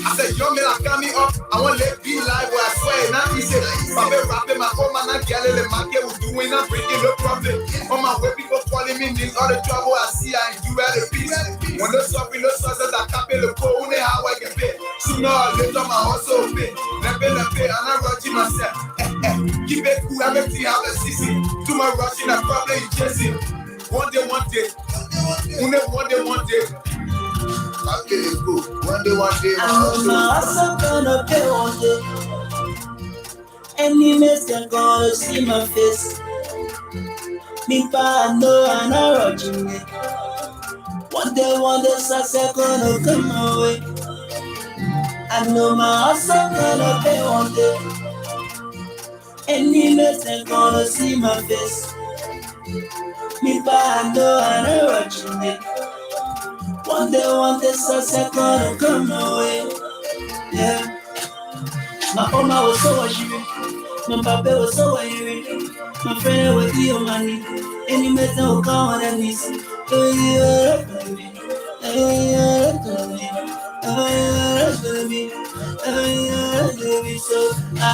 I said, young man, I got me up. I want to let be live where I swear. Now he said, I've been rapping my home and I get it. My kid was doing, I'm bringing no problem. On my way, people calling me names. All the trouble I see, I ain't do at the peace. When no suffering, no success, I can't pay the poor. Only how I can pay. Sooner or later, my hustle pay. Never, and I'm rushing myself. Keep it cool, everything out of CC. Too much rushing, I probably chasing. One day. One day. I feel it cool. One day. I'm also gonna pay one day. Enemies can gonna see my face. Me pa know I'm not rushing it. One day, success gonna come my way. I know my hustle gonna pay one day. Enemies can gonna see my face. Me pa know I'm not rushing it. One day, success gonna come my way. Yeah. My mama was so worried. My papa was so worried. My friend was your money. Any mess will come on and miss. So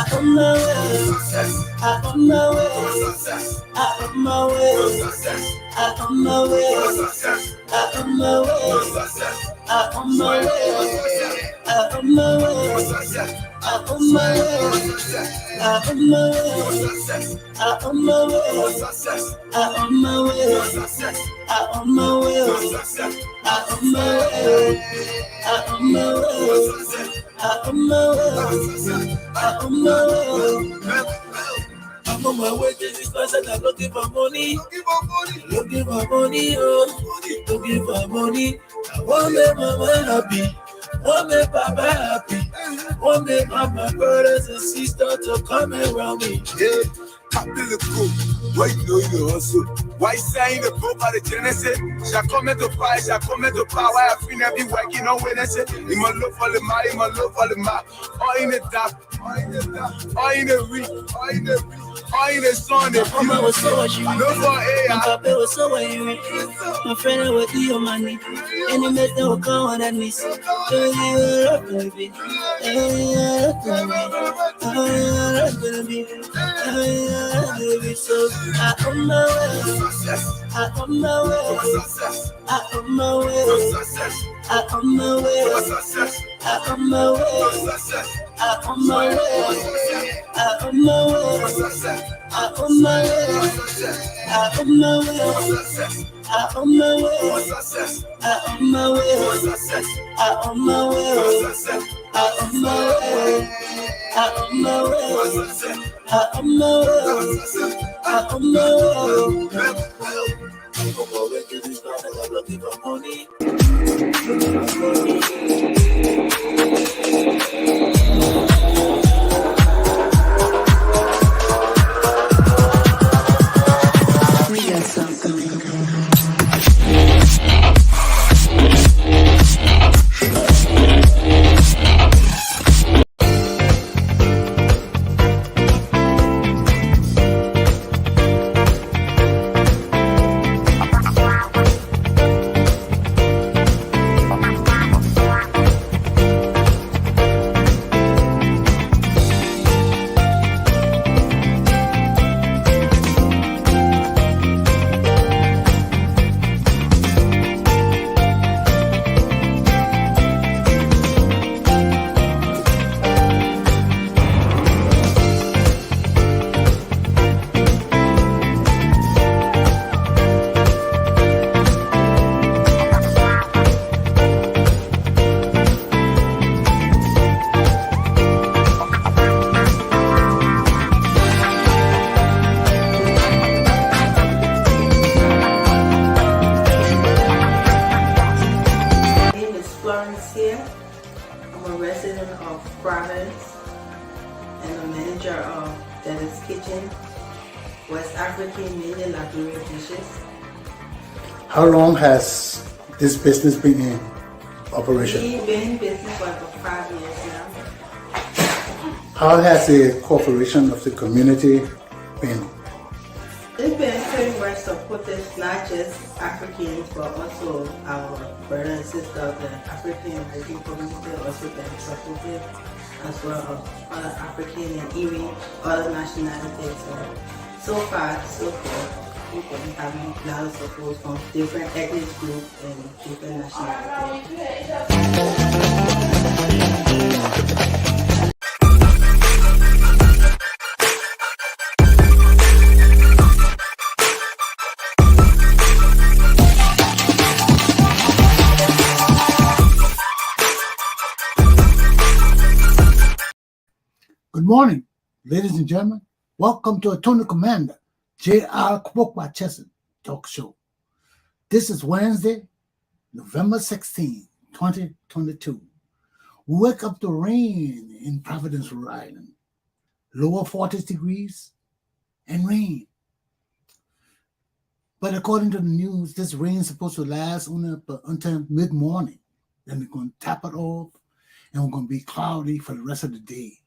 I'm my way. I'm my way. I'm my way. I'm my way. I'm my way. I'm my way. I'm my way. I'm my I'm on my way to this person. I'm looking for money. Looking for money. Looking for money. I want to make mama happy. Want to make papa happy. Want to make my brothers and sisters to come around me. Yeah. Captain the group, why you know you hustle? Why saying the book by the Genesis? Shall come into fire, shall come into power. I feel I be working on Wednesday. In my love for the mile, in my love for the map. All in the dark, all in the week, all in the sun. My mama was so worried. My papa was so worried. My friend was your money. Any mess that will come on and miss. So I'm my way. I'm my way. I'm my way. I'm my way. I'm my way. I'm my way. I'm my way. I'm my way. I'm my way. I'm my way. I'm my way. I'm my way. I'm my way. I'm my way. I'm my way. I'm my way. I'm looking for money. We got something. West African, mainly Liberian dishes. How long has this business been in operation? We've been in business for about 5 years now. How has the cooperation of the community been? It's been pretty much so supported not just Africans but also our brothers and sisters of the African American community also been supported, as well as other African and even other nationalities. So far, so good. We've been having a lot of support from different ethnic groups and different nationalities. Good morning, ladies and gentlemen. Welcome to Attorney Commander Glapohkpa Chesson talk show. This is Wednesday, November 16, 2022. We wake up to rain in Providence, Rhode Island. Lower 40 degrees and rain. But according to the news, this rain is supposed to last only until mid-morning. Then we're going to tap it off and we're going to be cloudy for the rest of the day.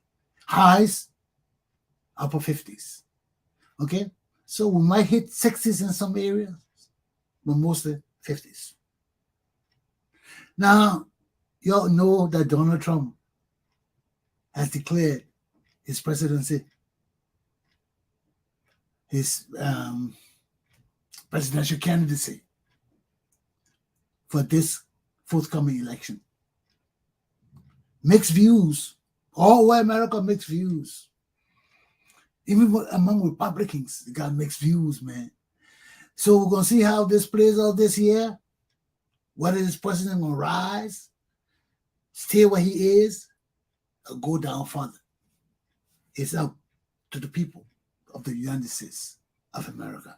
Highs, upper 50s. Okay? So we might hit 60s in some areas, but mostly 50s. Now, you all know that Donald Trump has declared his presidency, his presidential candidacy for this forthcoming election. Mixed views. All over America, mixed views. Even among Republicans, they got mixed views, man. So we're going to see how this plays out this year. Whether this president going to rise, stay where he is, or go down further. It's up to the people of the United States of America.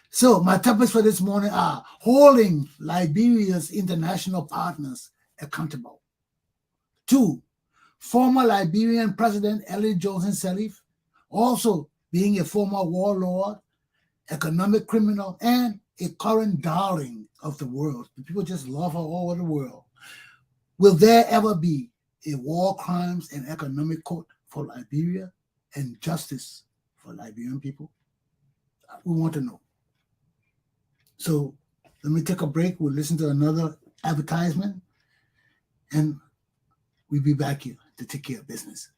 So my topics for this morning are holding Liberia's international partners accountable. 2, former Liberian President Johnson-Sirleaf, also being a former warlord, economic criminal, and a current darling of the world. The people just love her all over the world. Will there ever be a war crimes and economic court for Liberia and justice for Liberian people? We want to know. So let me take a break. We'll listen to another advertisement, and we'll be back here to take care of business.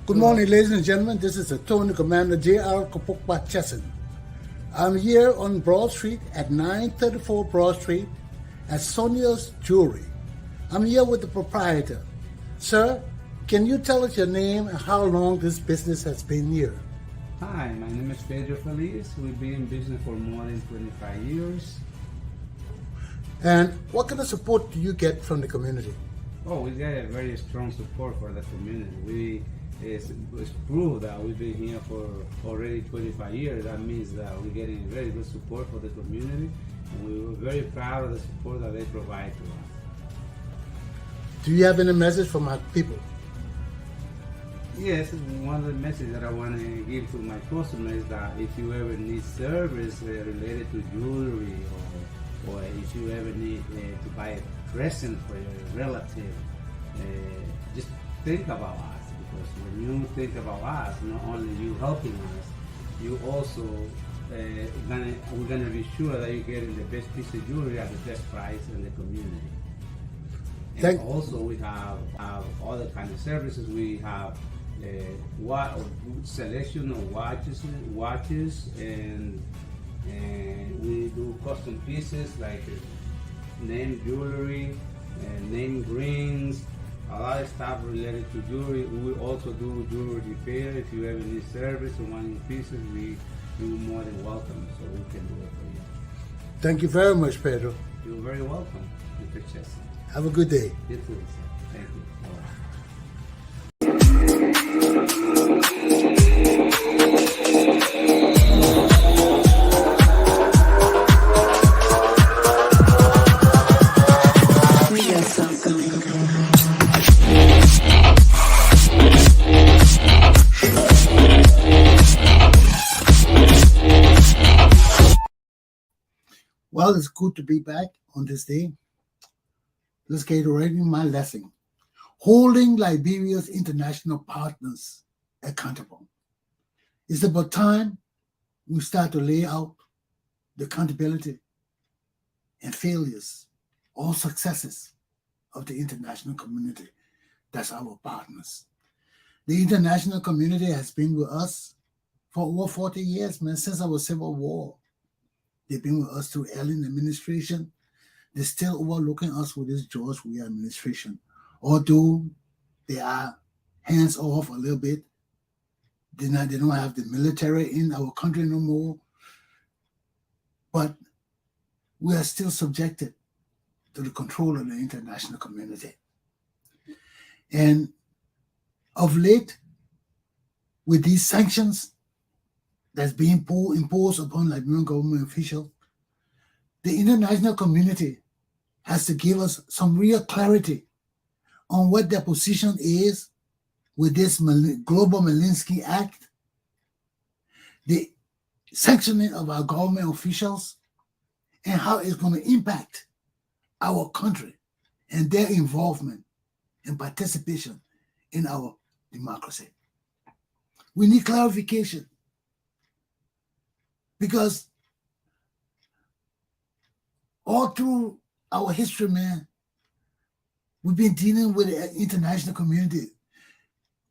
Good morning, ladies and gentlemen. This is Attorney Commander Glapohkpa Chesson. I'm here on Broad Street at 934 Broad Street at Sonia's Jewelry. I'm here with the proprietor. Sir, can you tell us your name and how long this business has been here? Hi, my name is Pedro Feliz. We've been in business for more than 25 years. And what kind of support do you get from the community? Oh, we get a very strong support for the community. It's proved that we've been here for already 25 years. That means that we're getting very good support for the community, and we're very proud of the support that they provide to us. Do you have any message for my people? Yes, one of the messages that I want to give to my customers is that if you ever need service related to jewelry, or if you ever need to buy a present for your relative, just think about us. because when you think about us, not only you helping us, you also we're gonna be sure that you're getting the best piece of jewelry at the best price in the community. And also we have other kind of services. We have selection of watches, and we do custom pieces like name jewelry and name rings, a lot of stuff related to jewelry. We also do jewelry repair. If you ever need service or want new pieces, you're more than welcome, so we can do it for you. Thank you very much, Pedro. You're very welcome, Mr. Chesson. Have a good day. You too, sir. Thank you. Well, it's good to be back on this day. Let's get right in my lesson. Holding Liberia's international partners accountable. It's about time we start to lay out the accountability and failures or successes of the international community. That's our partners. The international community has been with us for over 40 years, man, since our Civil War. They've been with us through Ellen administration. They're still overlooking us with this George Weah administration. Although they are hands off a little bit, they don't have the military in our country no more. But we are still subjected to the control of the international community. And of late, with these sanctions that's being imposed upon Liberian government officials, the international community has to give us some real clarity on what their position is with this Global Magnitsky Act, the sanctioning of our government officials, and how it's going to impact our country and their involvement and participation in our democracy. We need clarification because all through our history, man, we've been dealing with the international community,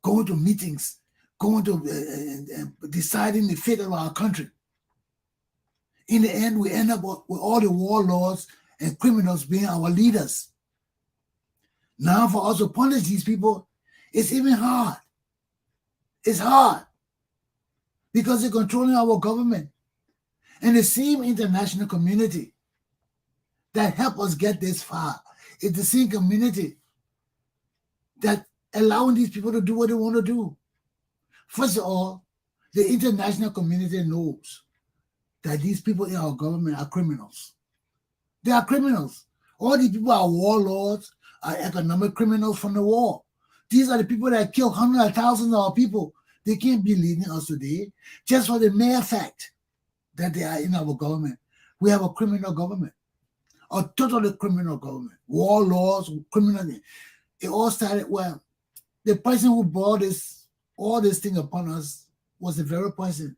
going to meetings, going to deciding the fate of our country. In the end, we end up with all the warlords and criminals being our leaders. Now for us to punish these people, it's even hard. It's hard because they're controlling our government. And the same international community that helped us get this far is the same community that allowing these people to do what they want to do. First of all, the international community knows that these people in our government are criminals. They are criminals. All these people are warlords, are economic criminals from the war. These are the people that kill hundreds of thousands of people. They can't be leading us today just for the mere fact that they are in our government. We have a criminal government, a totally criminal government. Warlords, criminal. It all started well. The person who brought all this thing upon us was the very person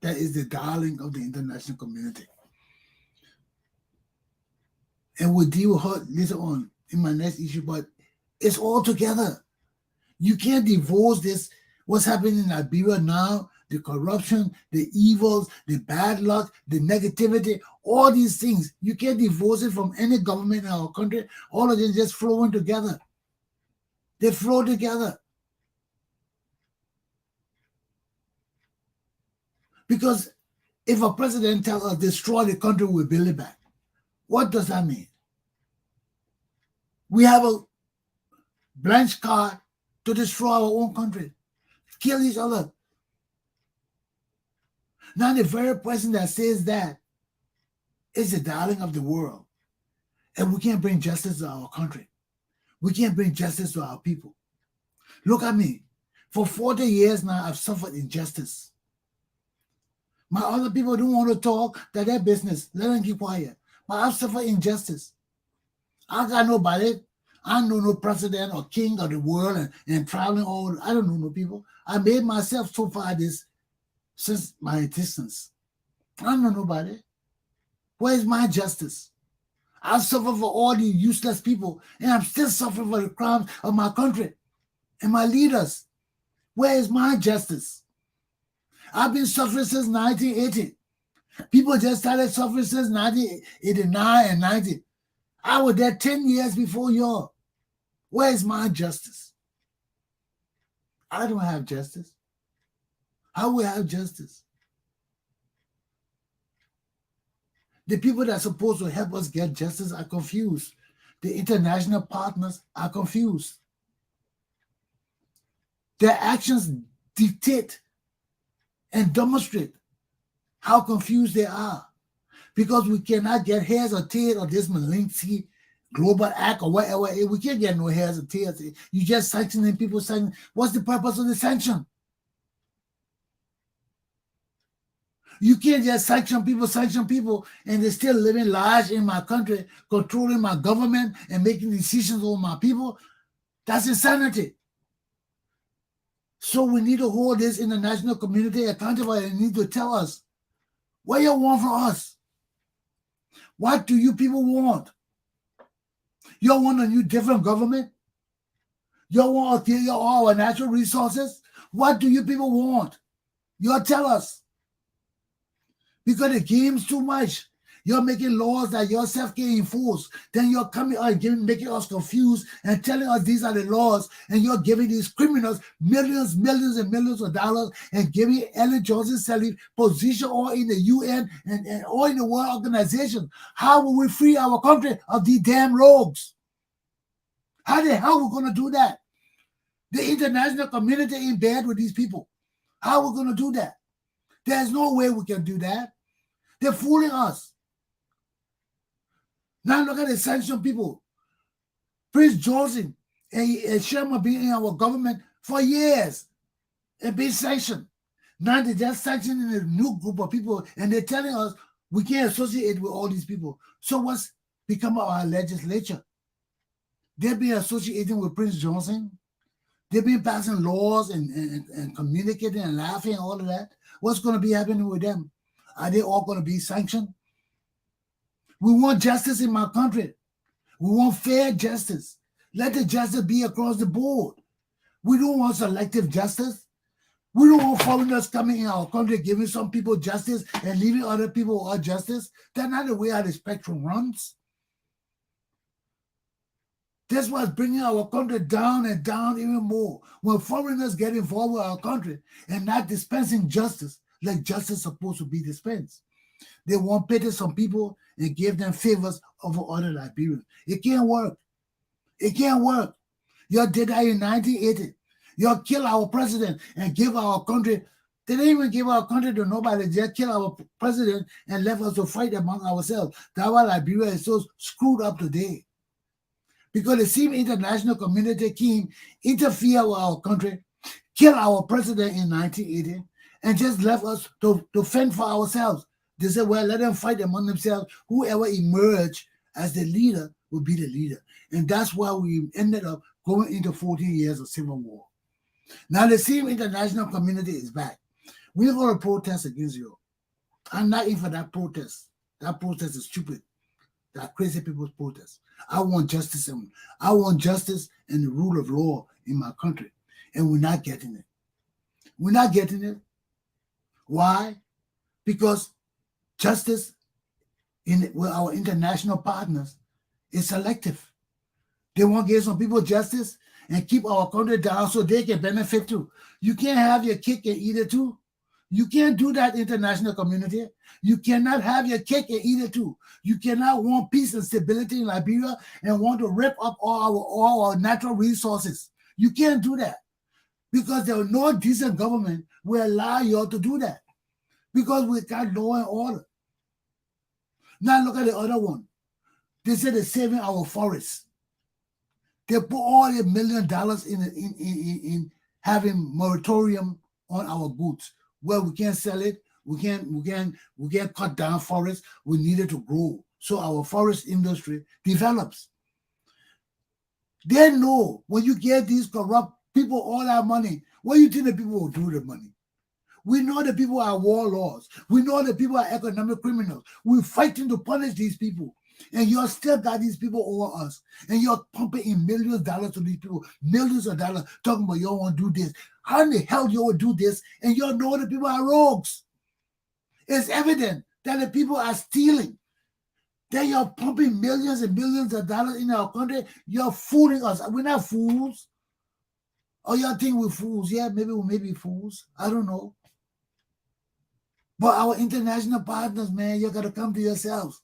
that is the darling of the international community. And we'll deal with her later on in my next issue, but it's all together. You can't divorce this, what's happening in Liberia now, the corruption, the evils, the bad luck, the negativity, all these things. You can't divorce it from any government in our country. All of them just flowing together. They flow together. Because if a president tells us destroy the country, we'll build it back. What does that mean? We have a blank card to destroy our own country, kill each other. Now the very person that says that is the darling of the world. And we can't bring justice to our country. We can't bring justice to our people. Look at me. For 40 years now, I've suffered injustice. My other people don't want to talk. That's their business. Let them keep quiet. But I've suffered injustice. I got nobody. I don't know no president or king of the world and traveling all. I don't know no people. I made myself so far this since my existence. I don't know nobody. Where is my justice? I suffer for all these useless people, and I'm still suffering for the crimes of my country and my leaders. Where is my justice? I've been suffering since 1980. People just started suffering since 1989 and 90. I was there 10 years before y'all. Where is my justice? I don't have justice. How will I have justice? The people that are supposed to help us get justice are confused. The international partners are confused. Their actions dictate and demonstrate how confused they are, because we cannot get heads or tails of this Malinsky Global Act or whatever. We can't get no heads or tails. You just sanctioning people saying, what's the purpose of the sanction? You can't just sanction people, and they're still living large in my country, controlling my government and making decisions over my people. That's insanity. So we need to hold this international community accountable and need to tell us what you want from us. What do you people want? You want a new different government? You want to kill all our natural resources? What do you people want? You tell us. Because the game's too much. You're making laws that yourself can enforce. Then you're coming out and making us confused and telling us these are the laws, and you're giving these criminals millions and millions of dollars and giving Ellen Johnson-Sirleaf position all in the UN and all in the World Organization. How will we free our country of these damn rogues? How the hell are we going to do that? The international community in bed with these people. How are we going to do that? There's no way we can do that. They're fooling us. Now look at the sanction people. Prince Johnson and Sherman been in our government for years and been sanctioned. Now they're just sanctioning a new group of people, and they're telling us we can't associate with all these people. So what's become of our legislature? They've been associating with Prince Johnson. They've been passing laws and communicating and laughing and all of that. What's going to be happening with them? Are they all going to be sanctioned? We want justice in my country. We want fair justice. Let the justice be across the board. We don't want selective justice. We don't want foreigners coming in our country giving some people justice and leaving other people without justice. That's not the way how the spectrum runs. That's what's bringing our country down and down even more. When foreigners get involved with our country and not dispensing justice like justice is supposed to be dispensed. They want to pity some people and give them favors over other Liberians. It can't work. It can't work. You did that in 1980. You kill our president and give our country. They didn't even give our country to nobody. They just kill our president and left us to fight among ourselves. That's why Liberia is so screwed up today. Because the same international community came, interfere with our country, kill our president in 1980, and just left us to fend for ourselves. They said, well, let them fight among themselves. Whoever emerged as the leader will be the leader. And that's why we ended up going into 14 years of civil war. Now the same international community is back. We're going to protest against you. I'm not in for that protest. That protest is stupid. That crazy people's protest. I want justice and the rule of law in my country. And we're not getting it. We're not getting it. Why? Because justice with our international partners is selective. They want to give some people justice and keep our country down so they can benefit too. You can't have your cake and eat it too. You can't do that, international community. You cannot have your cake and eat it too. You cannot want peace and stability in Liberia and want to rip up all our natural resources. You can't do that because there are no decent government will allow you all to do that because we got law and order. Now look at the other one. They say they're saving our forests. They put all $1 million in having moratorium on our goods. Well, we can't sell it. We can't cut down forests. We need it to grow. So our forest industry develops. They know when you give these corrupt people all that money, what do you think the people will do with the money? We know the people are warlords. We know the people are economic criminals. We're fighting to punish these people. And you're still got these people over us. And you're pumping in millions of dollars to these people, millions of dollars, talking about you don't want to do this. How in the hell you will do this? And you know the people are rogues. It's evident that the people are stealing. Then you're pumping millions and millions of dollars in our country. You're fooling us. We're not fools. Or y'all think we're fools. Yeah, maybe we may be fools. I don't know. But our international partners, man, you got to come to yourselves.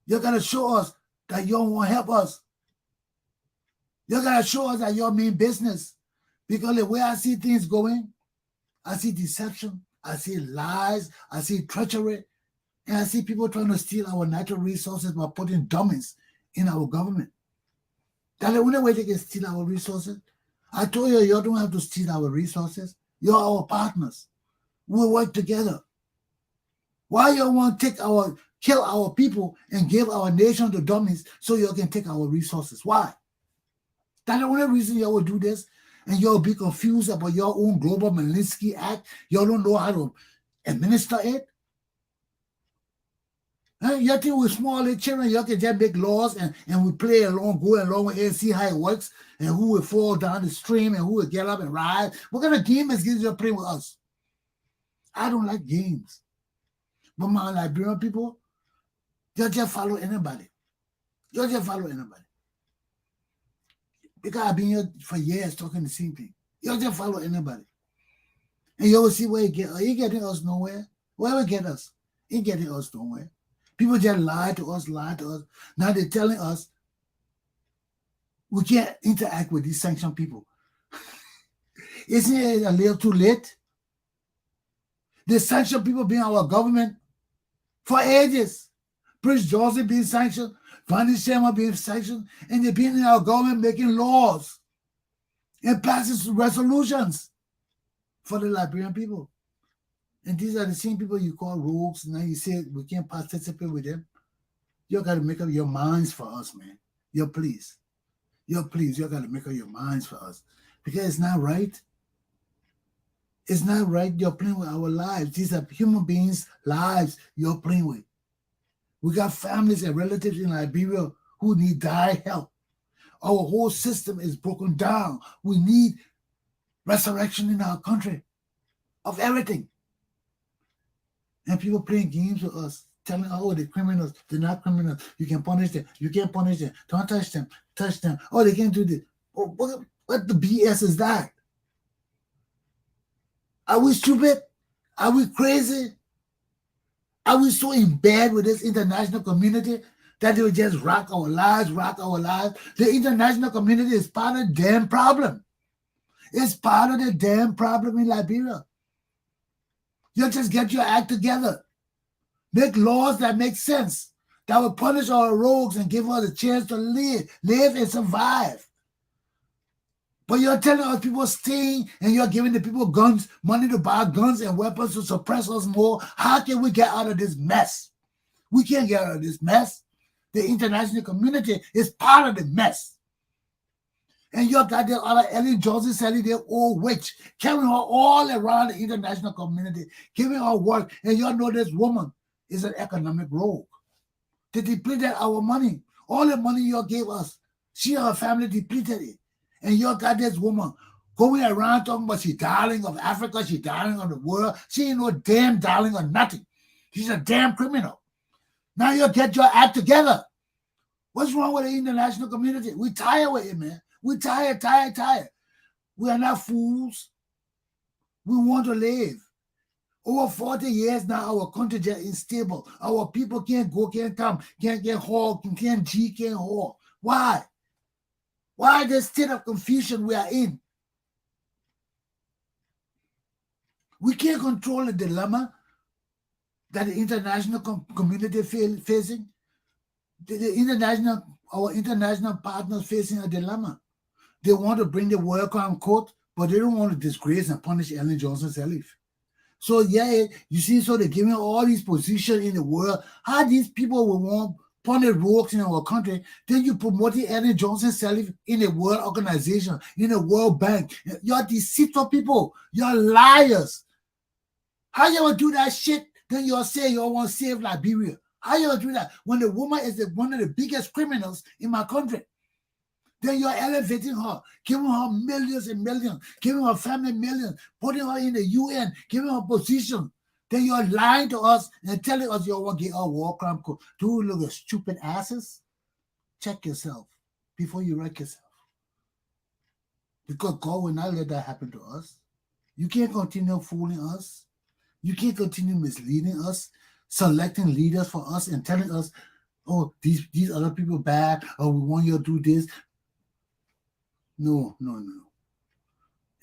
You got to show us that you don't want to help us. You got to show us that you mean business. Because the way I see things going, I see deception, I see lies, I see treachery, and I see people trying to steal our natural resources by putting dummies in our government. That's the only way they can steal our resources. I told you, you don't have to steal our resources. You're our partners. We'll work together. Why you want to kill our people and give our nation to dummies so you can take our resources? Why? That's the only reason you will do this. And you'll be confused about your own Global Magnitsky Act. You don't know how to administer it. You think we're small little children, you can just make laws and we play along, go along with it and see how it works and who will fall down the stream and who will get up and ride. What kind of game is this you're playing with us? I don't like games. But my Liberian people, you just follow anybody. You just follow anybody. Because I've been here for years talking the same thing. You just follow anybody. And you will see where you get us. You getting us nowhere. Where will get us? You getting us nowhere. People just lie to us. Now they're telling us we can't interact with these sanctioned people. Isn't it a little too late? The sanctioned people being our government for ages. Prince Johnson being sanctioned, Fanny Sherman being sanctioned, and they've been in our government making laws and passing resolutions for the Liberian people. And these are the same people you call rogues. Now you say we can't participate with them. You got to make up your minds for us, man. You got to make up your minds for us. Because it's not right. It's not right. You're playing with our lives. These are human beings' lives you're playing with. We got families and relatives in Liberia who need dire help. Our whole system is broken down. We need resurrection in our country of everything. And people playing games with us, telling us, oh, they're criminals. They're not criminals. You can punish them. You can't punish them. Don't touch them. Touch them. Oh, they can't do this. Oh, what the BS is that? Are we stupid? Are we crazy? Are we so in bed with this international community that they will just rock our lives? The international community is part of the damn problem. It's part of the damn problem in Liberia. You just get your act together. Make laws that make sense, that will punish our rogues and give us a chance to live and survive. But you're telling us people staying and you're giving the people guns, money to buy guns and weapons to suppress us more. How can we get out of this mess? We can't get out of this mess. The international community is part of the mess. And you got that other Ellen Johnson-Sirleaf, the old witch, carrying her all around the international community, giving her work. And you know this woman is an economic rogue. They depleted our money. All the money you gave us, she and her family depleted it. And you got this woman going around talking about she's darling of Africa, she's darling of the world. She ain't no damn darling or nothing. She's a damn criminal. Now you get your act together. What's wrong with the international community? We tired with it, man. We tired. We are not fools. We want to live. Over 40 years now, our country just is stable. Our people can't go, can't come, can't get hauled, can't haul. Why? Why the state of confusion we are in? We can't control the dilemma that the international community facing. Our international partners facing a dilemma. They want to bring the World Crime Court, but they don't want to disgrace and punish Ellen Johnson-Sirleaf. So yeah, you see, so they're giving all these positions in the world. How these people will want pointed rogues in our country, then you promoted Ellen Johnson-Sirleaf in a world organization, in a World Bank. You're deceitful people. You're liars. How you ever do that shit? Then you'll say you want to save Liberia. How you ever do that when the woman is one of the biggest criminals in my country? Then you're elevating her, giving her millions and millions, giving her family millions, putting her in the UN, giving her position. Then you're lying to us and telling us you want to get our war crime code. Do you look at stupid asses? Check yourself before you wreck yourself. Because God will not let that happen to us. You can't continue fooling us. You can't continue misleading us, selecting leaders for us and telling us, oh, these other people bad, or we want you to do this. No. And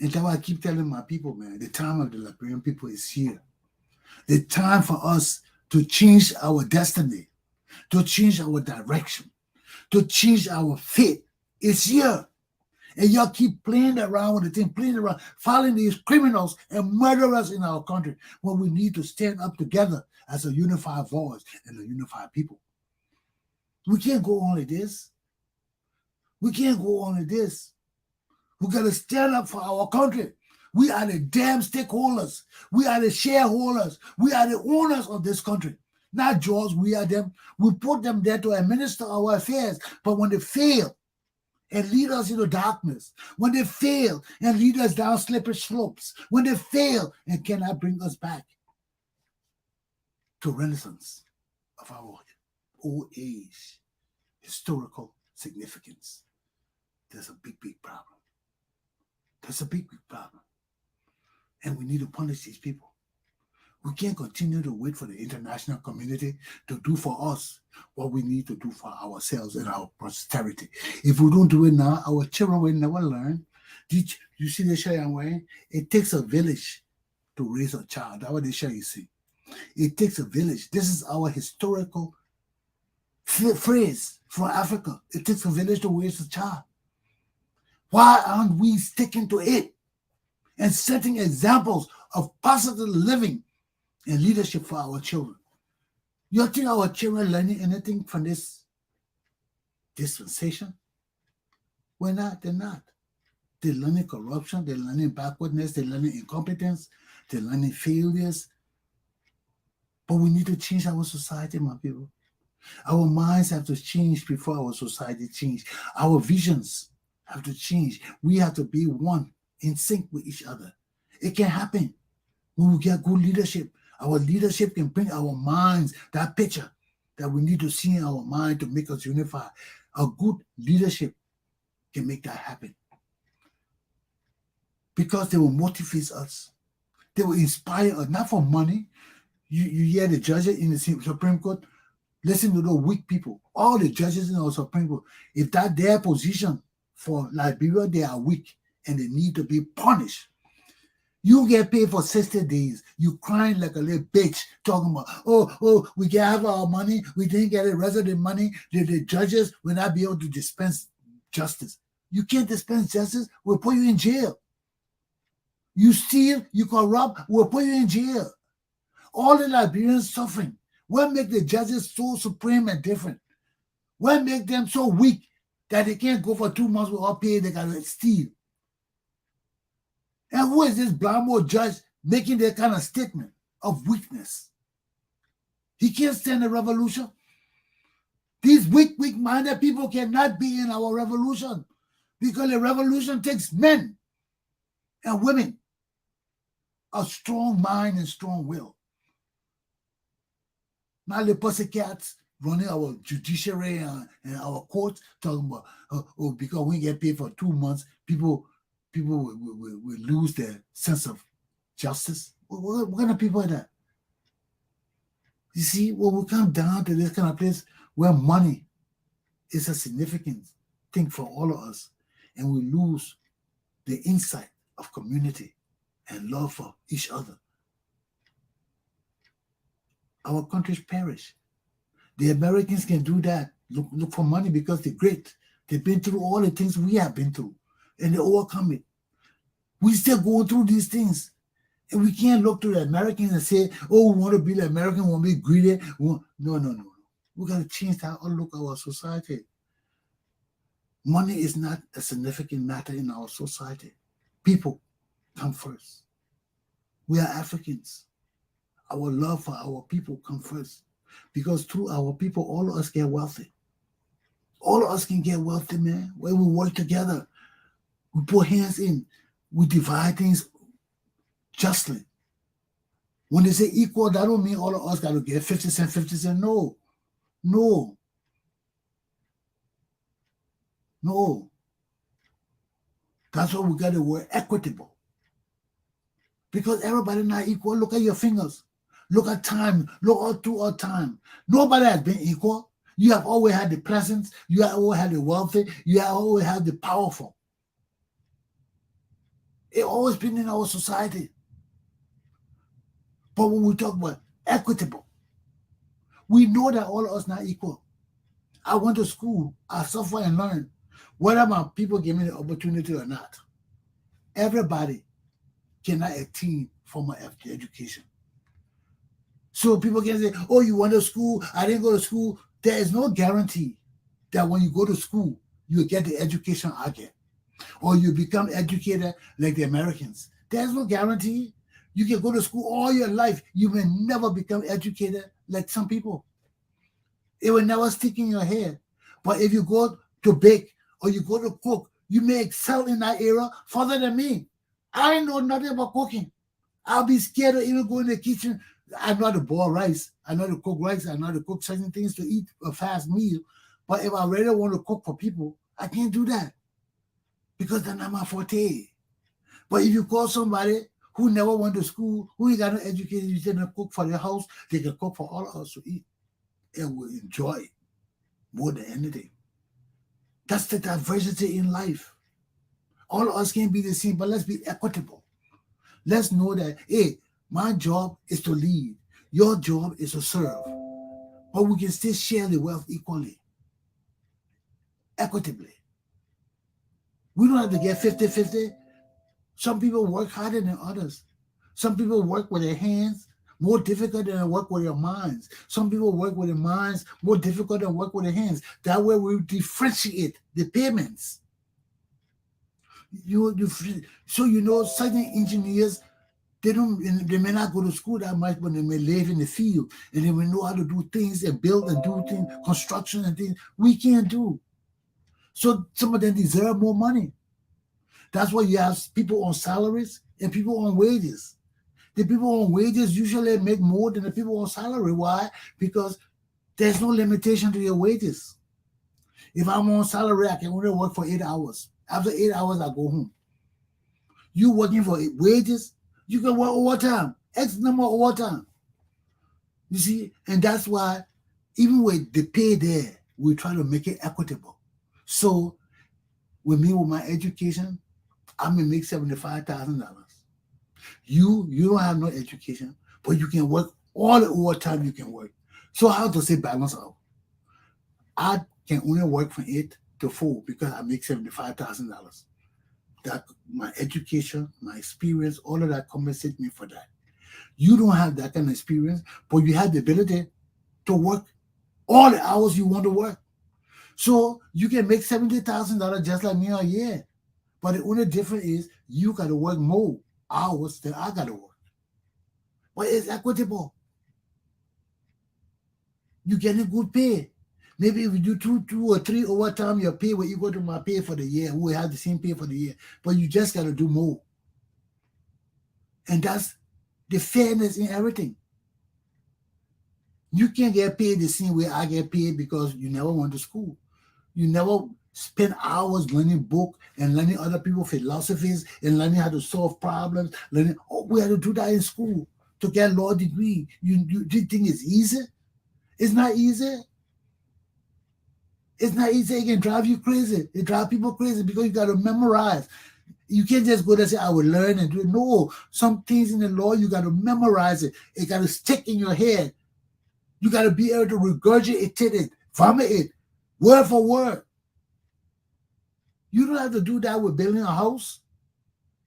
that's why I keep telling my people, man, the time of the Liberian people is here. The time for us to change our destiny, to change our direction, to change our fate is here. And y'all keep playing around with the thing, playing around, following these criminals and murderers in our country when we need to stand up together as a unified voice and a unified people. We can't go on like this. We can't go on like this. We got to stand up for our country. We are the damn stakeholders. We are the shareholders. We are the owners of this country. Not George, we are them. We put them there to administer our affairs. But when they fail and lead us into darkness, when they fail and lead us down slippery slopes, when they fail and cannot bring us back to renaissance of our old age, historical significance, there's a big, big problem. There's a big, big problem. And we need to punish these people. We can't continue to wait for the international community to do for us what we need to do for ourselves and our posterity. If we don't do it now, our children will never learn. Did you see the show I'm wearing? It takes a village to raise a child. That's what the show you see. It takes a village. This is our historical phrase from Africa. It takes a village to raise a child. Why aren't we sticking to it and setting examples of positive living and leadership for our children? You think our children learning anything from this dispensation? We're not. They're not. They're learning corruption. They're learning backwardness. They're learning incompetence. They're learning failures. But we need to change our society, my people. Our minds have to change before our society change. Our visions have to change. We have to be one, in sync with each other. It can happen when we get good leadership. Our leadership can bring our minds that picture that we need to see in our mind to make us unify. A good leadership can make that happen because they will motivate us. They will inspire us, not for money. You hear the judges in the Supreme Court, listen to those weak people. All the judges in our Supreme Court, if that's their position for Liberia, they are weak and they need to be punished. You get paid for 60 days. You crying like a little bitch, talking about, oh, we can have our money. We didn't get the rest of the money. The judges will not be able to dispense justice. You can't dispense justice. We'll put you in jail. You steal, you corrupt, we'll put you in jail. All the Liberians suffering. What make the judges so supreme and different? What make them so weak that they can't go for 2 months without pay? They can steal. And who is this Blambo judge making that kind of statement of weakness? He can't stand a revolution. These weak-minded people cannot be in our revolution because the revolution takes men and women of strong mind and strong will. Not the pussycats running our judiciary and our courts talking about, because we get paid for 2 months, people will lose their sense of justice. What kind of people are that? You see, when we come down to this kind of place where money is a significant thing for all of us, and we lose the insight of community and love for each other, our countries perish. The Americans can do that. Look for money because they're great. They've been through all the things we have been through, and they overcome it. We still going through these things. And we can't look to the Americans and say, oh, we want to be the American, we want to be greedy. No. We We got to change that outlook of our society. Money is not a significant matter in our society. People come first. We are Africans. Our love for our people come first. Because through our people, all of us get wealthy. All of us can get wealthy, man. When we work together, we put hands in, we divide things justly. When they say equal, that don't mean all of us got to get 50 cents, 50 cents. No. No. No. That's why we got to work equitable. Because everybody not equal. Look at your fingers. Look at time. Look all through our time. Nobody has been equal. You have always had the pleasant. You have always had the wealthy. You have always had the powerful. It's always been in our society. But when we talk about equitable, we know that all of us not equal. I went to school. I suffer and learn. Whether my people give me the opportunity or not, everybody cannot attain formal education. So people can say, oh, you went to school, I didn't go to school. There is no guarantee that when you go to school, you get the education I get. Or you become educated like the Americans. There's no guarantee. You can go to school all your life. You may never become educated like some people. It will never stick in your head. But if you go to bake or you go to cook, you may excel in that area further than me. I know nothing about cooking. I'll be scared to even go in the kitchen. I know how to boil rice. I know how to cook rice. I know how to cook certain things to eat a fast meal. But if I really want to cook for people, I can't do that because that's not my forte. But if you call somebody who never went to school, who ain't got no education, you tell them to cook for their house, they can cook for all of us to eat and will enjoy it more than anything. That's the diversity in life. All of us can't be the same, but let's be equitable. Let's know that, hey, my job is to lead. Your job is to serve. But we can still share the wealth equally, equitably. We don't have to get 50-50. Some people work harder than others. Some people work with their hands more difficult than work with their minds. Some people work with their minds more difficult than work with their hands. That way we differentiate the payments. So you know, certain engineers, they may not go to school that much, but they may live in the field and they may know how to do things and build and do things, construction and things we can't do. So some of them deserve more money. That's why you have people on salaries and people on wages. The people on wages usually make more than the people on salary. Why? Because there's no limitation to your wages. If I'm on salary, I can only work for 8 hours. After 8 hours, I go home. You working for wages, you can work overtime, X number of overtime. You see, and that's why even with the pay there, we try to make it equitable. So with me, with my education, I may make $75,000. You don't have no education, but you can work all the overtime you can work. So how to say balance out? I can only work from 8 to 4 because I make $75,000. That my education, my experience, all of that compensates me for that. You don't have that kind of experience, but you have the ability to work all the hours you want to work. So you can make $70,000 just like me a year. But the only difference is you got to work more hours than I got to work. But it's equitable. You getting good pay. Maybe if you do 2 or 3 overtime, your pay will equal to my pay for the year. We have the same pay for the year. But you just got to do more. And that's the fairness in everything. You can't get paid the same way I get paid because you never went to school. You never spend hours learning books and learning other people's philosophies and learning how to solve problems. We had to do that in school to get a law degree. You think it's easy? It's not easy. It's not easy. It can drive you crazy. It drives people crazy because you got to memorize. You can't just go there and say, I will learn and do it. No, some things in the law, you got to memorize it. It got to stick in your head. You got to be able to regurgitate it, vomit it, word for word. You don't have to do that with building a house.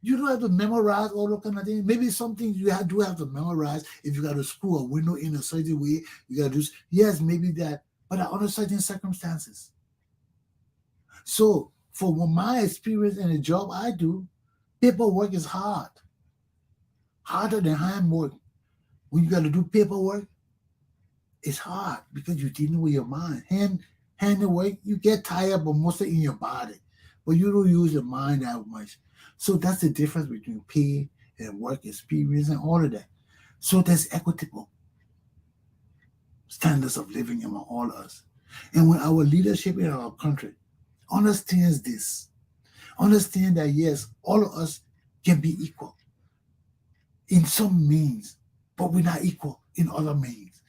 You don't have to memorize all those kind of things. Maybe some things you do have to memorize if you got to screw a window in a certain way. You got to do, yes, maybe that. but are under certain circumstances. So, from my experience in the job I do, paperwork is hard, harder than handwork. When you got to do paperwork, it's hard because you're dealing with your mind. Hand work, you get tired, but mostly in your body, but you don't use your mind that much. So that's the difference between pay and work experience and all of that. So there's equitable standards of living among all of us. And when our leadership in our country understands this, understand that yes, all of us can be equal in some means, but we're not equal in other means.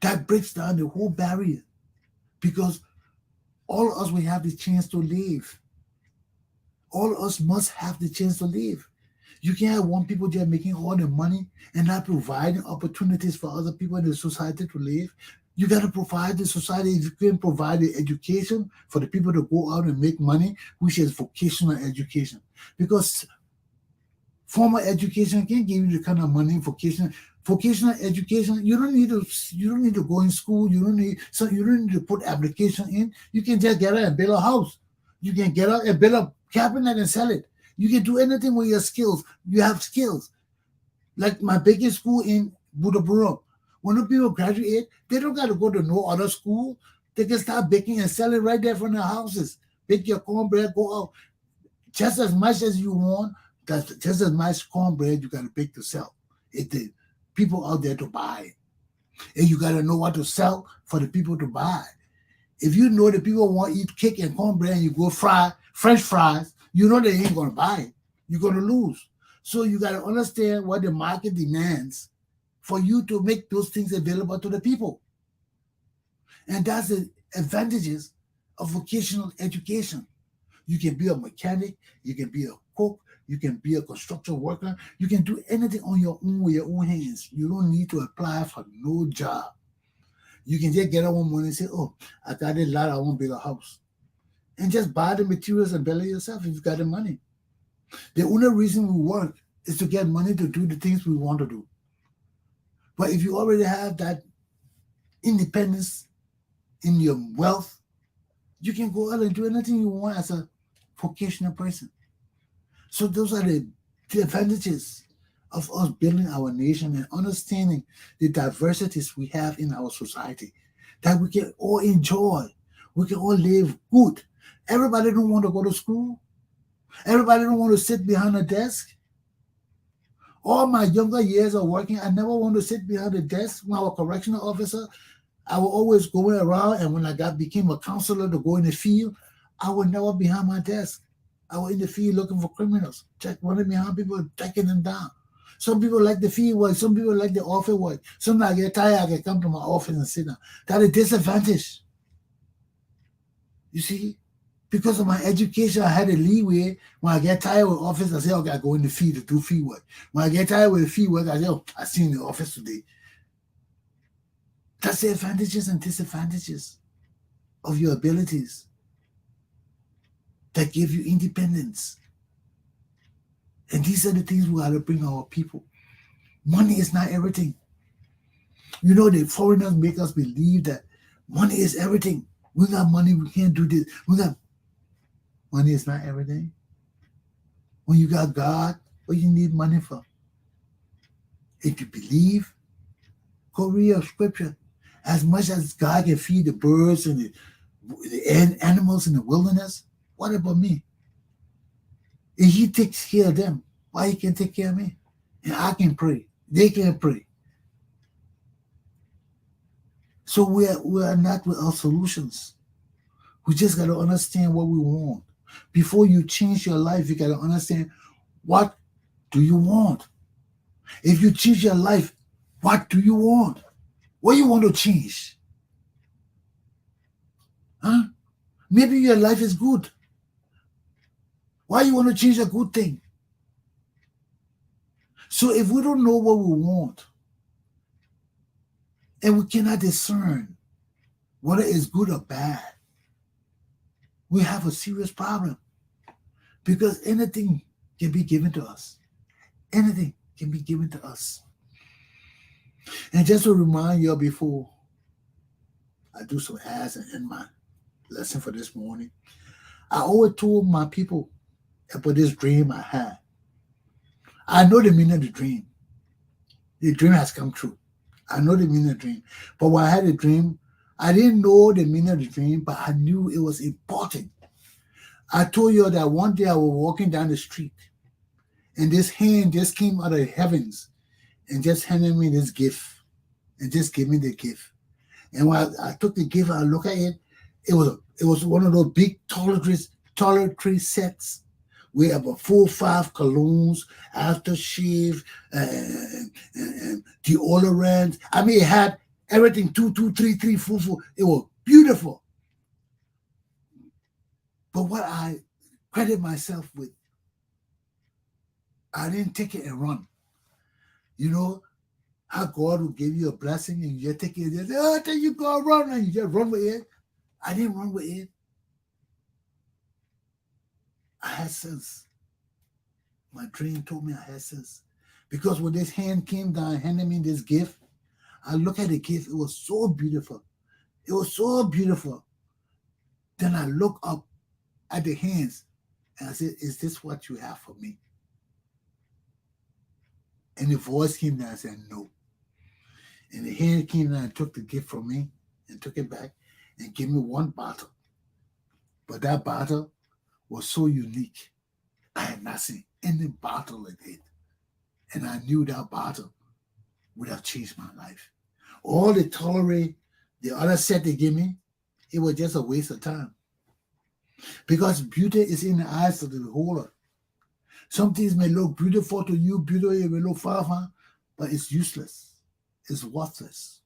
That breaks down the whole barrier because all of us will have the chance to live. All of us must have the chance to live. You can't have one people just making all the money and not providing opportunities for other people in the society to live. You got to provide the society. If you can provide the education for the people to go out and make money, which is vocational education. Because formal education can't give you the kind of money vocational education. You don't need to go in school. You don't need to put application in. You can just get out and build a house. You can get out and build a cabinet and sell it. You can do anything with your skills. You have skills. Like my baking school in Budapest. When the people graduate, they don't got to go to no other school. They can start baking and selling right there from their houses. Bake your cornbread, go out. Just as much as you want, that's just as much cornbread you got to bake to sell. It's the people out there to buy. And you got to know what to sell for the people to buy. If you know the people want to eat cake and cornbread and you go fry French fries, you know they ain't going to buy it. You're going to lose. So you got to understand what the market demands for you to make those things available to the people. And that's the advantages of vocational education. You can be a mechanic, you can be a cook, you can be a construction worker, you can do anything on your own with your own hands. You don't need to apply for no job. You can just get up one morning and say, oh, I got a lot, I want to build a house. And just buy the materials and build it yourself if you got the money. The only reason we work is to get money to do the things we want to do. But if you already have that independence in your wealth, you can go out and do anything you want as a vocational person. So those are the advantages of us building our nation and understanding the diversities we have in our society, that we can all enjoy. We can all live good. Everybody don't want to go to school. Everybody don't want to sit behind a desk. All my younger years of working, I never wanted to sit behind a desk. When I was a correctional officer, I was always going around, and when I became a counselor to go in the field, I was never behind my desk. I was in the field looking for criminals, running behind people, taking them down. Some people like the field work, some people like the office work. Sometimes I get tired, I can come to my office and sit down. That's a disadvantage. You see? Because of my education, I had a leeway. When I get tired with office, I say, okay, I go in the field to do field work. When I get tired with the field work, I say, oh, I see you in the office today. That's the advantages and disadvantages of your abilities that give you independence. And these are the things we got to bring our people. Money is not everything. You know, the foreigners make us believe that money is everything. We got money, we can't do this. Money is not everything. When you got God, what you need money for? If you believe, go read your scripture. As much as God can feed the birds and the animals in the wilderness, what about me? If He takes care of them, why He can't take care of me? And I can pray. They can pray. So we are not without solutions. We just got to understand what we want. Before you change your life, you got to understand, what do you want? If you change your life, what do you want? What do you want to change? Huh? Maybe your life is good. Why you want to change a good thing? So if we don't know what we want, and we cannot discern whether it's good or bad, we have a serious problem, because anything can be given to us. Anything can be given to us. And just to remind you before I do some ads and end my lesson for this morning. I always told my people about this dream I had. I know the meaning of the dream. The dream has come true. I know the meaning of the dream. But when I had a dream, I didn't know the meaning of the dream, but I knew it was important. I told you that one day I was walking down the street, and this hand just came out of heavens and just handed me this gift, and just gave me the gift. And when I took the gift, I looked at it. It was one of those big toiletry sets with about 4 or 5 colognes, aftershave, and deodorant. I mean, it had everything, 2, 3, 4. It was beautiful. But what I credit myself with, I didn't take it and run. You know how God will give you a blessing and you just take it and just say, oh, thank you, God, run, and you just run with it. I didn't run with it. I had sense. My dream told me I had sense. Because when this hand came down, handed me this gift, I looked at the gift. It was so beautiful. It was so beautiful. Then I looked up at the hands and I said, is this what you have for me? And the voice came down and said, no. And the hand came down and took the gift from me and took it back and gave me one bottle. But that bottle was so unique. I had not seen any bottle like it. And I knew that bottle would have changed my life. All the tolerate, the other set they gave me, it was just a waste of time. Because beauty is in the eyes of the beholder. Some things may look beautiful to you, beautiful, it may look far, but it's useless. It's worthless.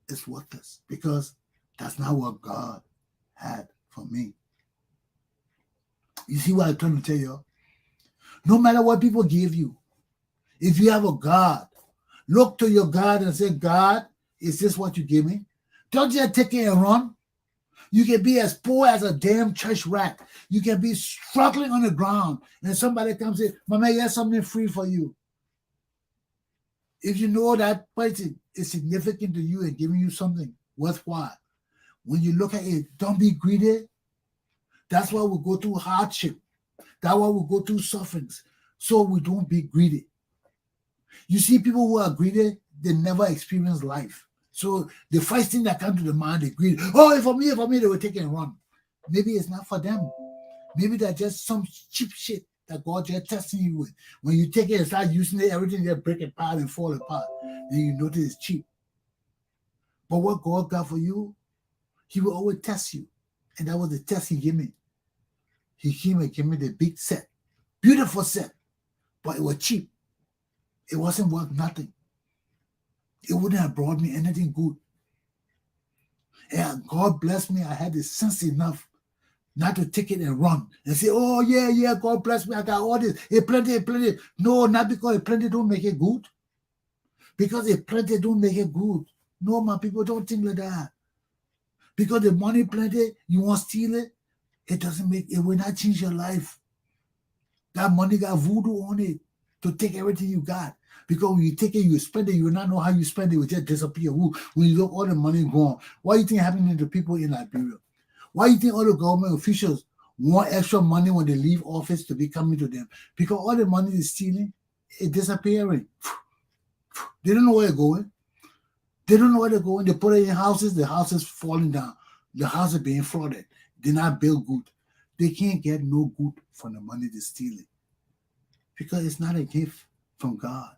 It's worthless because that's not what God had for me. You see what I'm trying to tell you? No matter what people give you, if you have a God, look to your God and say, God, is this what you give me? Don't just take it and run. You can be as poor as a damn church rat. You can be struggling on the ground and somebody comes in, Mama, here's something free for you. If you know that person is significant to you and giving you something worthwhile, when you look at it, don't be greedy. That's why we go through hardship. That's why we go through sufferings. So we don't be greedy. You see, people who are greedy, they never experience life. So the first thing that comes to the mind is greed. Oh, for me, they will take it and run. Maybe it's not for them. Maybe that's just some cheap shit that God just testing you with. When you take it and start using it, everything just break apart and fall apart. Then you notice it's cheap. But what God got for you, He will always test you. And that was the test He gave me. He came and gave me the big set. Beautiful set. But it was cheap. It wasn't worth nothing. It wouldn't have brought me anything good. And God bless me. I had the sense enough not to take it and run and say, oh, yeah, God bless me. I got all this. It plenty. No, not because it plenty don't make it good. Because it plenty don't make it good. No, my people, don't think like that. Because the money plenty, you want to steal it, it will not change your life. That money got voodoo on it to take everything you got. Because when you take it, you spend it, you will not know how you spend it, it will just disappear. When you look, all the money gone. What do you think happening to people in Liberia? Why do you think all the government officials want extra money when they leave office to be coming to them? Because all the money is stealing, it's disappearing. They don't know where it's going. They don't know where they're going. They put it in houses, the house is falling down. The house is being flooded. They're not built good. They can't get no good from the money they're stealing. Because it's not a gift from God.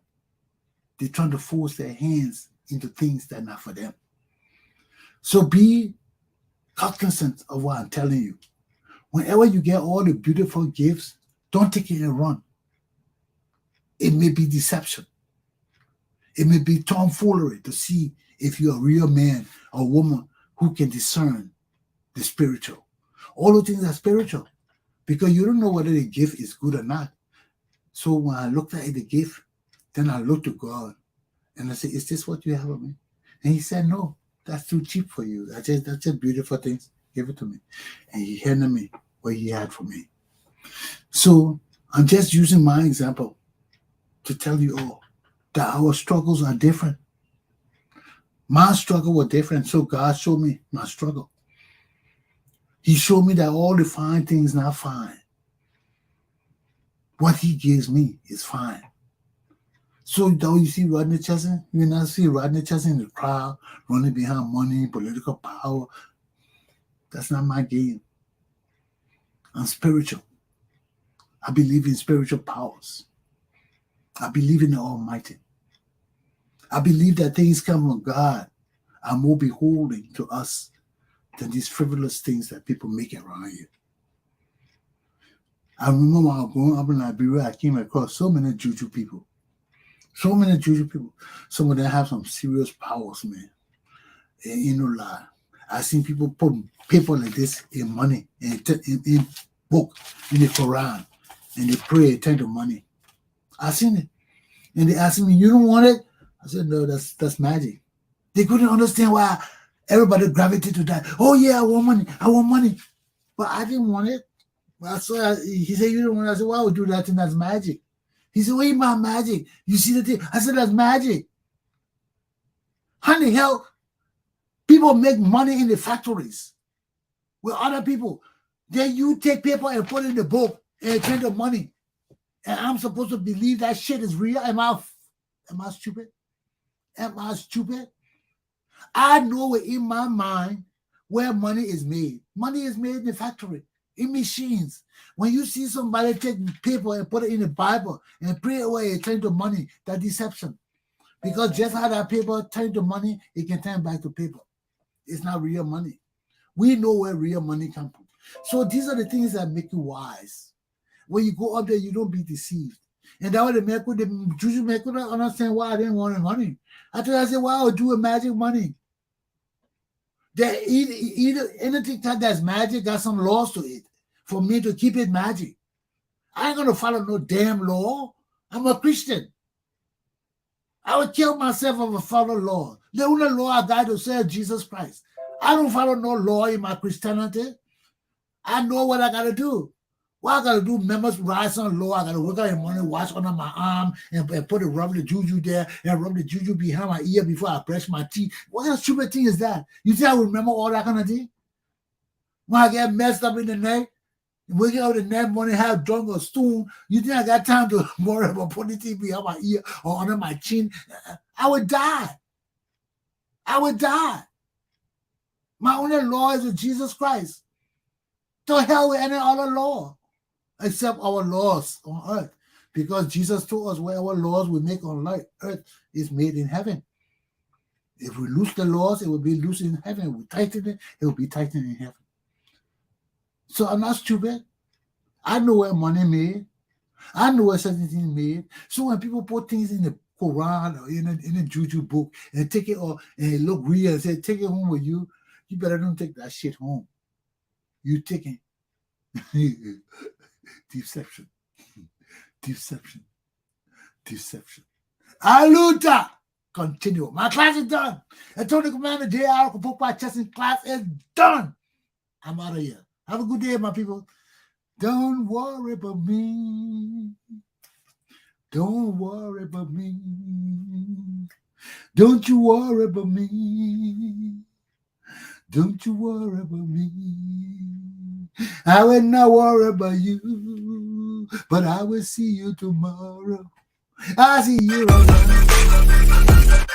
They're trying to force their hands into things that are not for them. So be cognizant of what I'm telling you. Whenever you get all the beautiful gifts, don't take it and run. It may be deception. It may be tomfoolery to see if you're a real man or woman who can discern the spiritual. All those things are spiritual because you don't know whether the gift is good or not. So when I looked at the gift, then I looked to God and I said, is this what you have of me? And He said, no, that's too cheap for you. That's just beautiful things. Give it to me. And He handed me what He had for me. So I'm just using my example to tell you all that our struggles are different. My struggle was different, so God showed me my struggle. He showed me that all the fine things not fine. What he gives me is fine. So though you see Rodney Chesson, you not see Rodney Chesson in the crowd running behind money, political power. That's not my game. I'm spiritual. I believe in spiritual powers. I believe in the Almighty. I believe that things come from God are more beholding to us than these frivolous things that people make around you. I remember when I was growing up in Liberia, I came across so many juju people. So many juju people. Some of them have some serious powers, man. And you know, lie. I've seen people put paper like this in money, in book, in the Quran, and they pray, turn to money. I've seen it. And they asked me, you don't want it? I said, no, that's magic. They couldn't understand why everybody gravitated to that. Oh, yeah, I want money. But I didn't want it. He said, you don't want it. I said, why would you do that thing? That's magic. He said, wait, my magic. You see the thing? I said, that's magic. How the hell people make money in the factories with other people? Then you take paper and put it in the book and turn to money. And I'm supposed to believe that shit is real? Am I stupid? Am I stupid? I know in my mind where money is made. Money is made in the factory, in machines. When you see somebody take paper and put it in the Bible and pray away and turn to money, that's deception. Because just how that paper turn to money, it can turn back to paper. It's not real money. We know where real money comes from. So these are the things that make you wise. When you go up there, you don't be deceived. And that was the Juju man couldn't understand why I didn't want the money. I said, why I would do a magic money? That either anything that's magic got some laws to it for me to keep it magic. I ain't gonna follow no damn law. I'm a Christian. I would kill myself if I follow law. The only law I got to serve Jesus Christ. I don't follow no law in my Christianity. I know what I gotta do. What I gotta do, members rise on law. I gotta work out in money, wash under my arm, and put rub the juju there, and rub the juju behind my ear before I brush my teeth. What kind of stupid thing is that? You think I remember all that kind of thing? When I get messed up in the night, waking up the next morning, have drunk a stone, you think I got time to worry about putting things behind my ear or under my chin? I would die. I would die. My only law is with Jesus Christ. To hell with any other law except our laws on earth, because Jesus told us where our laws we make on earth is made in heaven. If we lose the laws, it will be loose in heaven. If we tighten it, it will be tightened in heaven. So I'm not stupid. I know where money made. I know where certain things made. So when people put things in the Quran or in a juju book and take it or and it look real and say, take it home with you, you better don't take that shit home. You taking deception. Aluta! Continue. My class is done. Attorney Commander J.R. Glapohkpa Chesson class is done. I'm out of here. Have a good day, my people. Don't worry about me. Don't worry about me. Don't you worry about me. Don't you worry about me. I will not worry about you, but I will see you tomorrow. I'll see you around.